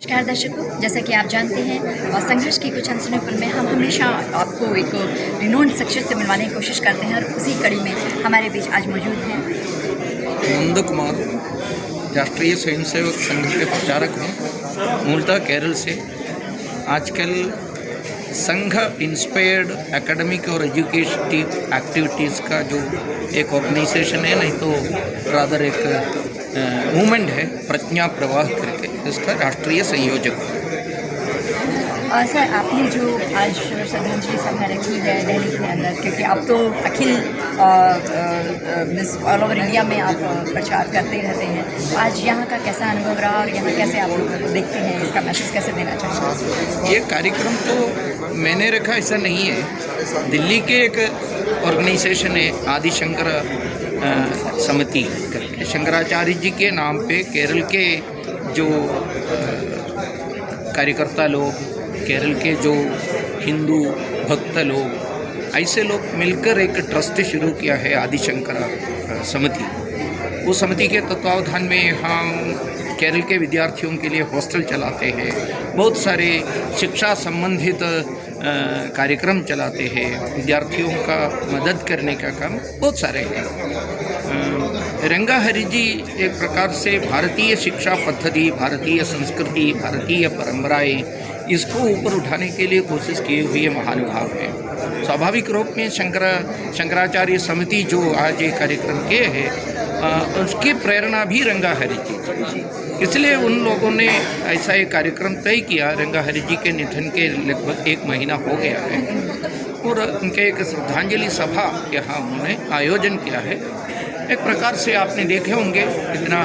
नमस्कार दर्शकों, जैसा कि आप जानते हैं संघर्ष की कुछ अनसुनी पल में हम हमेशा आपको एक रिनोन्ड शख्सियत से मिलवाने की कोशिश करते हैं और उसी कड़ी में हमारे बीच आज मौजूद हैं नंद कुमार, राष्ट्रीय स्वयंसेवक संघ के प्रचारक हूँ, मूलतः केरल से। आजकल संघ इंस्पायर्ड एकेडमिक और एजुकेटिव एक्टिविटीज़ का जो एक ऑर्गेनाइजेशन है, नहीं तो रादर एक मूवमेंट है, प्रज्ञा प्रवाह करके, इसका राष्ट्रीय संयोजक हूँ। सर, आपने जो आज श्रद्धांजलि सभा रखी है दिल्ली के अंदर, क्योंकि आप तो अखिल ऑल ओवर इंडिया में आप प्रचार करते रहते हैं, तो आज यहाँ का कैसा अनुभव रहा और यहाँ कैसे आप लोगों को देखते हैं, इसका मैसेज कैसे देना चाहते हैं? ये कार्यक्रम तो मैंने रखा ऐसा नहीं है, दिल्ली के एक ऑर्गेनाइजेशन है आदि शंकर समिति करके, शंकराचार्य जी के नाम पे केरल के जो कार्यकर्ता लोग, केरल के जो हिंदू भक्त लोग, ऐसे लोग मिलकर एक ट्रस्ट शुरू किया है आदि शंकर समिति। उस समिति के तत्वावधान में हम केरल के विद्यार्थियों के लिए हॉस्टल चलाते हैं, बहुत सारे शिक्षा संबंधित कार्यक्रम चलाते हैं, विद्यार्थियों का मदद करने का काम बहुत सारे हैं। रंगा हरि जी एक प्रकार से भारतीय शिक्षा पद्धति, भारतीय संस्कृति, भारतीय परंपराएं, इसको ऊपर उठाने के लिए कोशिश किए हुए महानुभाव हैं। स्वाभाविक रूप में शंकराचार्य समिति जो आज ये कार्यक्रम किए हैं, उसकी प्रेरणा भी रंगा हरि जी थी, इसलिए उन लोगों ने ऐसा एक कार्यक्रम तय किया। रंगा हरि जी के निधन के लगभग 1 महीना हो गया है और उनके एक श्रद्धांजलि सभा यहाँ उन्होंने आयोजन किया है। एक प्रकार से आपने देखे होंगे, इतना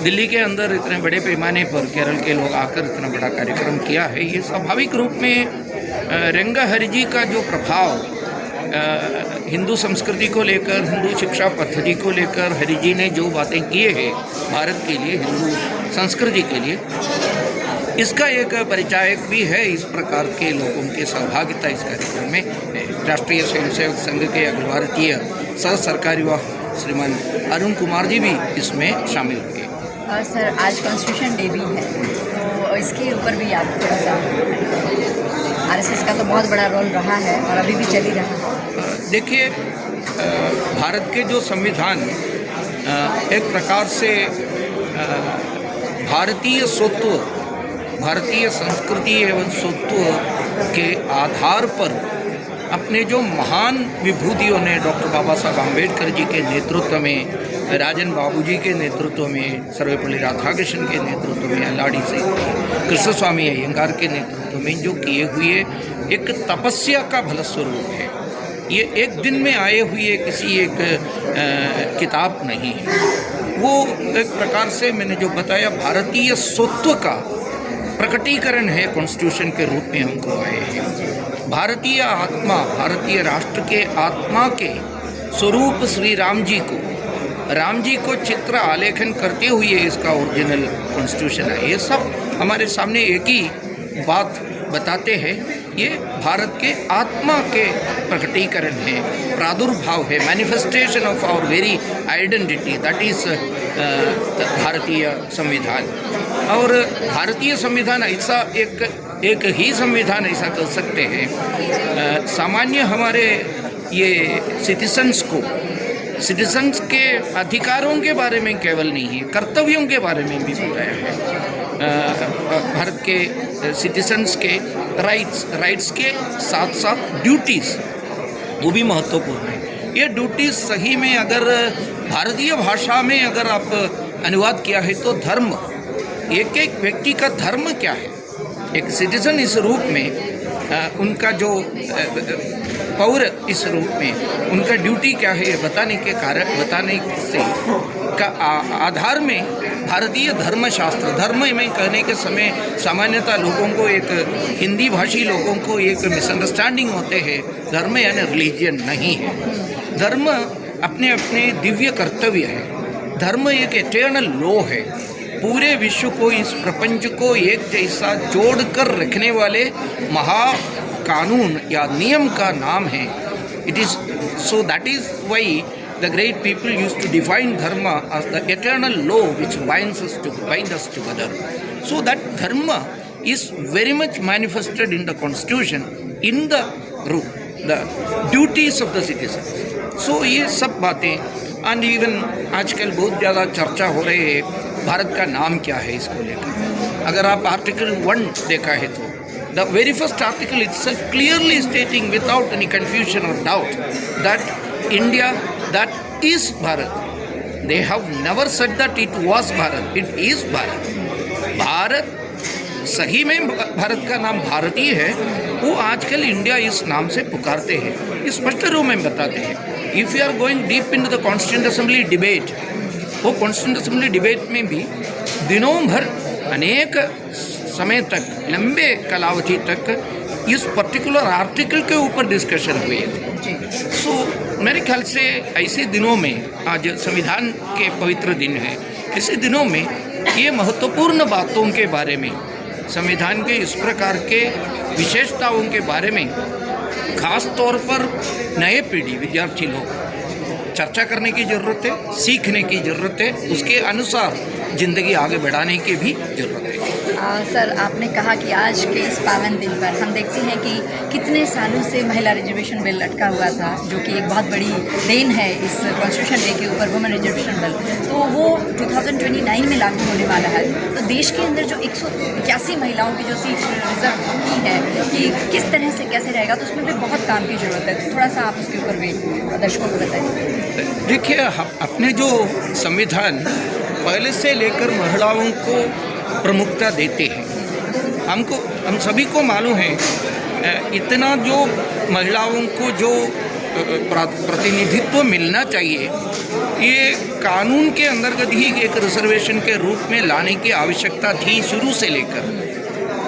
दिल्ली के अंदर इतने बड़े पैमाने पर केरल के लोग आकर इतना बड़ा कार्यक्रम किया है। ये स्वाभाविक रूप में रंगा हरि जी का जो प्रभाव हिंदू संस्कृति को लेकर, हिंदू शिक्षा पद्धति को लेकर हरि जी ने जो बातें किए हैं भारत के लिए, हिंदू संस्कृति के लिए, इसका एक परिचायक भी है। इस प्रकार के लोगों की सहभागिता इस कार्यक्रम में राष्ट्रीय स्वयंसेवक संघ के अखिल भारतीय सह सरकारी व श्रीमान अरुण कुमार जी भी इसमें शामिल हुए। सर, आज कॉन्स्टिट्यूशन डे भी है, तो इसके ऊपर भी आप थोड़ा सा, आरएसएस का तो बहुत बड़ा रोल रहा है और अभी भी चल ही रहा है। देखिए, भारत के जो संविधान एक प्रकार से भारतीय स्वत्व, भारतीय संस्कृति एवं स्वत्व के आधार पर अपने जो महान विभूतियों ने, डॉक्टर बाबा साहब आम्बेडकर जी के नेतृत्व में, राजन बाबू जी के नेतृत्व में, सर्वपल्ली राधाकृष्णन के नेतृत्व में, अल्लाडी से कृष्ण स्वामी अयंगार के नेतृत्व में जो किए हुए एक तपस्या का भला स्वरूप है। ये एक दिन में आए हुए किसी एक किताब नहीं है, वो एक प्रकार से मैंने जो बताया भारतीय स्वत्व का प्रकटीकरण है। कॉन्स्टिट्यूशन के रूप में हमको आए हैं। भारतीय आत्मा, भारतीय राष्ट्र के आत्मा के स्वरूप श्री राम जी को चित्र आलेखन करते हुए इसका ओरिजिनल कॉन्स्टिट्यूशन है। ये सब हमारे सामने एक ही बात बताते हैं, ये भारत के आत्मा के प्रकटीकरण है, प्रादुर्भाव है, manifestation of our very identity, that is भारतीय संविधान। और भारतीय संविधान ऐसा एक ही संविधान ऐसा कर सकते हैं, सामान्य हमारे ये सिटीजन्स के अधिकारों के बारे में केवल नहीं है, कर्तव्यों के बारे में भी बताया है। भारत के सिटीजन्स के राइट्स के साथ साथ ड्यूटीज़ वो भी महत्वपूर्ण है। ये ड्यूटीज़ सही में अगर भारतीय भाषा में अगर आप अनुवाद किया है तो धर्म, एक एक व्यक्ति का धर्म क्या है, एक सिटीजन इस रूप में उनका जो पौर इस रूप में उनका ड्यूटी क्या है, बताने से का आधार में भारतीय धर्मशास्त्र, धर्म में कहने के समय सामान्यतः लोगों को, एक हिंदी भाषी लोगों को एक मिसअंडरस्टैंडिंग होते हैं, धर्म यानी रिलीजियन नहीं है। धर्म अपने अपने दिव्य कर्तव्य है। धर्म एक एटर्नल लॉ है, पूरे विश्व को, इस प्रपंच को एक जैसा जोड़कर रखने वाले महाकानून या नियम का नाम है। It is so that is why the great people used to define dharma as the eternal law which binds us together. So that dharma is very much manifested in the constitution, in the rule, the duties of the citizen. So ये सब बातें, and even आजकल बहुत ज़्यादा चर्चा हो रही है भारत का नाम क्या है इसको लेकर. अगर आप आर्टिकल 1 देखा है तो the very first article itself clearly stating without any confusion or doubt that India, that is Bharat. They have never said that it was Bharat, it is Bharat. Bharat सही में भारत का नाम भारतीय है, वो आजकल इंडिया इस नाम से पुकारते हैं, इस स्पष्ट रूप में बताते हैं. If you are going deep in the constituent assembly debate, वो कॉन्स्टिट्यूंट असेंबली डिबेट में भी दिनों भर अनेक समय तक, लंबे कालावधि तक इस पर्टिकुलर आर्टिकल के ऊपर डिस्कशन हुए थे. सो मेरे ख्याल से ऐसे दिनों में, आज संविधान के पवित्र दिन है, ऐसे दिनों में ये महत्वपूर्ण बातों के बारे में, संविधान के इस प्रकार के विशेषताओं के बारे में खास तौर पर नए पीढ़ी विद्यार्थी लोग चर्चा करने की ज़रूरत है, सीखने की ज़रूरत है, उसके अनुसार ज़िंदगी आगे बढ़ाने की भी ज़रूरत है. सर, आपने कहा कि आज के इस पावन दिन पर हम देखते हैं कि कितने सालों से महिला रिजर्वेशन बिल लटका हुआ था, जो कि एक बहुत बड़ी देन है इस कॉन्स्टिट्यूशन डे के ऊपर, वुमेन रिजर्वेशन बिल. तो वो 2029 में लागू होने वाला है. तो देश के अंदर जो 181 महिलाओं की जो सीट रिजर्व की है कि किस तरह से कैसे रहेगा, तो उसमें भी बहुत काम की ज़रूरत है. तो थोड़ा सा आप उसके ऊपर भी दर्शकों को बताइए. देखिए, अपने जो संविधान पहले से लेकर महिलाओं को प्रमुखता देते हैं. हम सभी को मालूम है, इतना जो महिलाओं को जो प्रतिनिधित्व मिलना चाहिए, ये कानून के अंतर्गत ही एक रिजर्वेशन के रूप में लाने की आवश्यकता थी शुरू से लेकर.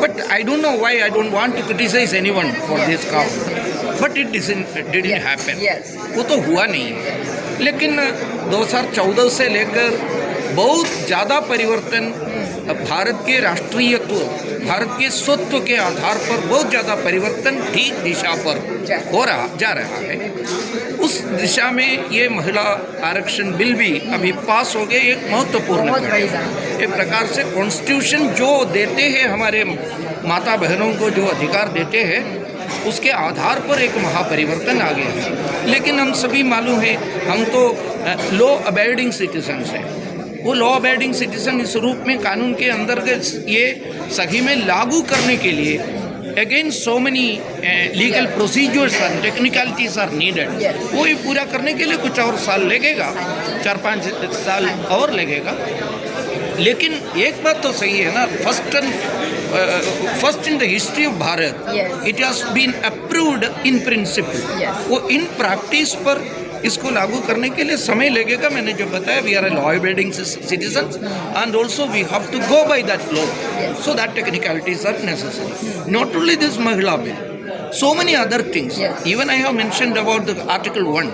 But I don't know why, I don't want to criticise anyone for this cause, but it didn't happen. वो तो हुआ नहीं है. लेकिन 2014 से लेकर बहुत ज़्यादा परिवर्तन, भारत के राष्ट्रीयत्व, भारत के स्वत्व के आधार पर बहुत ज़्यादा परिवर्तन ठीक दिशा पर जा रहा है. उस दिशा में ये महिला आरक्षण बिल भी अभी पास हो गए. एक महत्वपूर्ण एक प्रकार से कॉन्स्टिट्यूशन जो देते हैं, हमारे माता बहनों को जो अधिकार देते हैं, उसके आधार पर एक महापरिवर्तन आ गया है. लेकिन हम सभी मालूम है, हम तो लॉ अबेडिंग सिटीजन्स हैं. वो लॉ अबेडिंग सिटीजन इस रूप में कानून के अंतर्गत ये सही में लागू करने के लिए again so many legal procedures and technicalities are needed. वो ही पूरा करने के लिए कुछ और साल लगेगा, 4-5 साल और लगेगा. लेकिन एक बात तो सही है ना, first in the history of Bharat it has been approved in principle. वो इन प्रैक्टिस पर इसको लागू करने के लिए समय लगेगा. मैंने जो बताया, we are a law abiding citizens and also we have to go by that law, so that technicalities are necessary. Not only this महिला bill, so many other things. Even I have mentioned about the Article 1.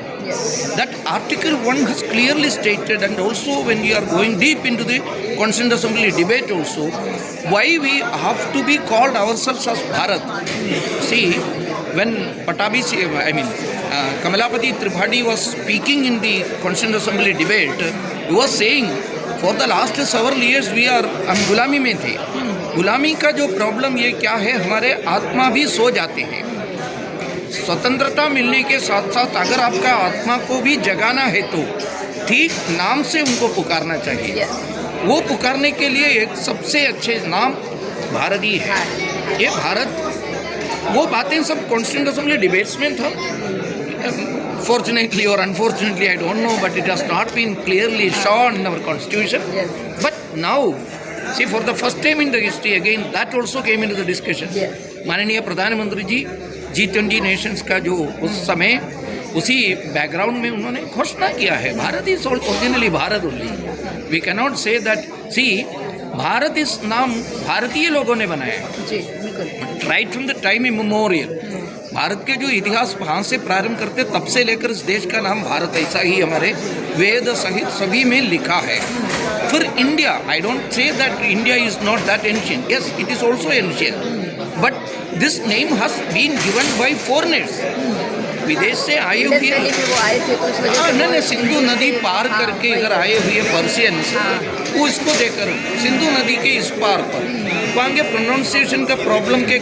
That Article 1 has clearly stated, and also when we are going deep into the Constituent Assembly debate also, why we have to be called ourselves as Bharat. See, when Kamalapati Tripathi was speaking in the Constituent Assembly debate, he was saying, for the last several years हम गुलामी में थे. गुलामी का जो problem ये क्या है, हमारे आत्मा भी सो जाते हैं. स्वतंत्रता मिलने के साथ साथ अगर आपका आत्मा को भी जगाना है तो ठीक नाम से उनको पुकारना चाहिए. वो पुकारने के लिए एक सबसे अच्छे नाम भारतीय है. ये भारत, वो बातें सब कॉन्स्टिट्यूंट असेंबली डिबेट्स में था. Fortunately or unfortunately, I don't know, but it has not been clearly shown in our constitution. But now, see, for the first time in the history, again, that also came into the discussion. माननीय प्रधानमंत्री जी G20 Nations का जो उस समय उसी background में उन्होंने घोषणा किया है, Bharat is originally Bharat only. We can not say that. See, Bharat इस नाम भारतीय लोगों ने बनाया है right from the time immemorial. Bharat के जो इतिहास वहाँ से प्रारंभ करते, तब से लेकर इस देश का नाम भारत ऐसा ही हमारे वेद सहित सभी में लिखा है. फिर India, I don't say that India is not that ancient. Yes, it is also ancient, but this name has been given by foreigners. विदेश से आए इंडस हुए वैली में वो आए थे तो उस वजह से नहीं, वो सिंधु नदी पार हाँ, करके वही। इधर आए हुए पर्शियंस वो इसको देकर सिंधु नदी के इस पार पर वहाँ के प्रोनाउंसिएशन का प्रॉब्लम के